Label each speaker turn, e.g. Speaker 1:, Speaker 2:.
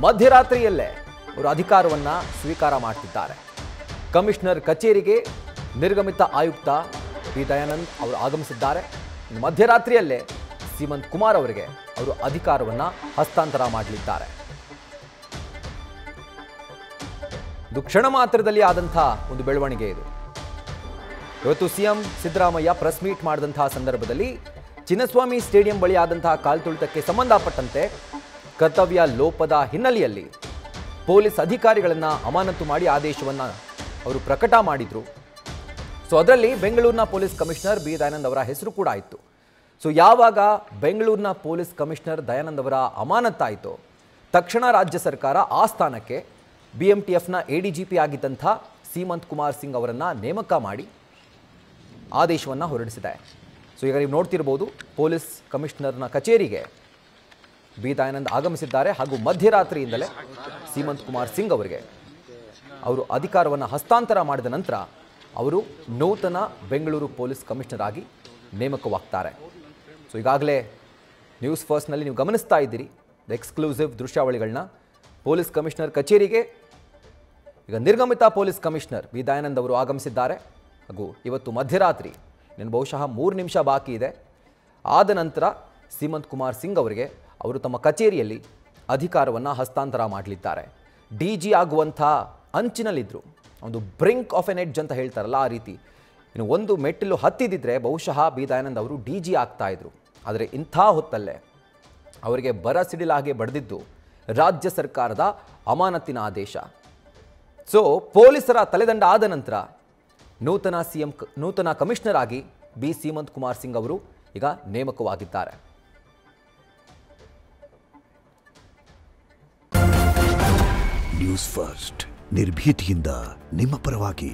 Speaker 1: ಮಧ್ಯರಾತ್ರಿಯಲ್ಲೇ ಅವರು ಅಧಿಕಾರವನ್ನು ಸ್ವೀಕಾರ ಮಾಡ್ತಿದ್ದಾರೆ. ಕಮಿಷನರ್ ಕಚೇರಿಗೆ ನಿರ್ಗಮಿತ ಆಯುಕ್ತ ಬಿ ದಯಾನಂದ್ ಅವರು ಆಗಮಿಸಿದ್ದಾರೆ. ಮಧ್ಯರಾತ್ರಿಯಲ್ಲೇ ಸೀಮಂತ್ ಕುಮಾರ್ ಅವರಿಗೆ ಅವರು ಅಧಿಕಾರವನ್ನು ಹಸ್ತಾಂತರ ಮಾಡಲಿದ್ದಾರೆ. ಇದು ಕ್ಷಣ ಮಾತ್ರದಲ್ಲಿ ಆದಂತಹ ಒಂದು ಬೆಳವಣಿಗೆ ಇದು. ಇವತ್ತು ಸಿಎಂ ಸಿದ್ದರಾಮಯ್ಯ ಪ್ರೆಸ್ ಮೀಟ್ ಮಾಡಿದಂತಹ ಸಂದರ್ಭದಲ್ಲಿ ಚಿನ್ನಸ್ವಾಮಿ ಸ್ಟೇಡಿಯಂ ಬಳಿ ಆದಂತಹ ಕಾಲ್ತುಳಿತಕ್ಕೆ ಸಂಬಂಧಪಟ್ಟಂತೆ ಕರ್ತವ್ಯ ಲೋಪದ ಹಿನ್ನೆಲೆಯಲ್ಲಿ ಪೊಲೀಸ್ ಅಧಿಕಾರಿಗಳನ್ನು ಅಮಾನತು ಮಾಡಿ ಆದೇಶವನ್ನು ಅವರು ಪ್ರಕಟ ಮಾಡಿದರು. ಸೊ ಅದರಲ್ಲಿ ಬೆಂಗಳೂರಿನ ಪೊಲೀಸ್ ಕಮಿಷನರ್ ಬಿ ದಯಾನಂದ್ ಅವರ ಹೆಸರು ಕೂಡ ಇತ್ತು. ಸೊ ಯಾವಾಗ ಬೆಂಗಳೂರಿನ ಪೊಲೀಸ್ ಕಮಿಷನರ್ ದಯಾನಂದ್ ಅವರ ಅಮಾನತಾಯಿತು, ತಕ್ಷಣ ರಾಜ್ಯ ಸರ್ಕಾರ ಆ ಸ್ಥಾನಕ್ಕೆ BMTFನ ADGP ಆಗಿದ್ದಂಥ ಸೀಮಂತ್ ಕುಮಾರ್ ಸಿಂಗ್ ಅವರನ್ನು ನೇಮಕ ಮಾಡಿ ಆದೇಶವನ್ನು ಹೊರಡಿಸಿದೆ. ಸೊ ಈಗ ನೀವು ನೋಡ್ತಿರ್ಬೋದು, ಪೊಲೀಸ್ ಕಮಿಷನರ್ನ ಕಚೇರಿಗೆ ಬಿ ದಯಾನಂದ್ ಆಗಮಿಸಿದ್ದಾರೆ ಹಾಗೂ ಮಧ್ಯರಾತ್ರಿಯಿಂದಲೇ ಸೀಮಂತ್ ಕುಮಾರ್ ಸಿಂಗ್ ಅವರಿಗೆ ಅವರು ಅಧಿಕಾರವನ್ನು ಹಸ್ತಾಂತರ ಮಾಡಿದ ನಂತರ ಅವರು ನೂತನ ಬೆಂಗಳೂರು ಪೊಲೀಸ್ ಕಮಿಷನರ್ ಆಗಿ ನೇಮಕವಾಗ್ತಾರೆ. ಸೊ ಈಗಾಗಲೇ ನ್ಯೂಸ್ ಫಸ್ಟ್ನಲ್ಲಿ ನೀವು ಗಮನಿಸ್ತಾ ಇದ್ದೀರಿ ಎಕ್ಸ್ಕ್ಲೂಸಿವ್ ದೃಶ್ಯಾವಳಿಗಳನ್ನ. ಪೊಲೀಸ್ ಕಮಿಷನರ್ ಕಚೇರಿಗೆ ಈಗ ನಿರ್ಗಮಿತ ಪೊಲೀಸ್ ಕಮಿಷನರ್ ಬಿ ದಯಾನಂದ್ ಅವರು ಆಗಮಿಸಿದ್ದಾರೆ ಹಾಗೂ ಇವತ್ತು ಮಧ್ಯರಾತ್ರಿ ಇನ್ನು ಬಹುಶಃ 3 ನಿಮಿಷ ಬಾಕಿ ಇದೆ. ಆದ ನಂತರ ಸೀಮಂತ್ ಕುಮಾರ್ ಸಿಂಗ್ ಅವರಿಗೆ ಅವರು ತಮ್ಮ ಕಚೇರಿಯಲ್ಲಿ ಅಧಿಕಾರವನ್ನು ಹಸ್ತಾಂತರ ಮಾಡಲಿದ್ದಾರೆ. DG ಆಗುವಂಥ ಅಂಚಿನಲ್ಲಿದ್ದರು, ಒಂದು ಬ್ರಿಂಕ್ ಆಫ್ ಎನ್ ಎಡ್ಜ್ ಅಂತ ಹೇಳ್ತಾರಲ್ಲ ಆ ರೀತಿ. ಇನ್ನು ಒಂದು ಮೆಟ್ಟಿಲು ಹತ್ತಿದಿದ್ರೆ ಬಹುಶಃ ಬಿ ದಯಾನಂದ್ ಅವರು DG ಆಗ್ತಾಯಿದ್ರು. ಆದರೆ ಇಂಥ ಹೊತ್ತಲ್ಲೇ ಅವರಿಗೆ ಬರ ಸಿಡಿಲಾಗೆ ಬಡಿದಿದ್ದು ರಾಜ್ಯ ಸರ್ಕಾರದ ಅಮಾನತಿನ ಆದೇಶ. ಸೊ ಪೊಲೀಸರ ತಲೆದಂಡ ಆದ ನಂತರ ನೂತನ ಕಮಿಷನರ್ ಆಗಿ ಬಿ ಸೀಮಂತ್ ಕುಮಾರ್ ಸಿಂಗ್ ಅವರು ಈಗ ನೇಮಕವಾಗಿದ್ದಾರೆ.
Speaker 2: ನ್ಯೂಸ್ ಫಸ್ಟ್ ನಿರ್ಭೀತಿಯಿಂದ ನಿಮ್ಮ ಪರವಾಗಿ.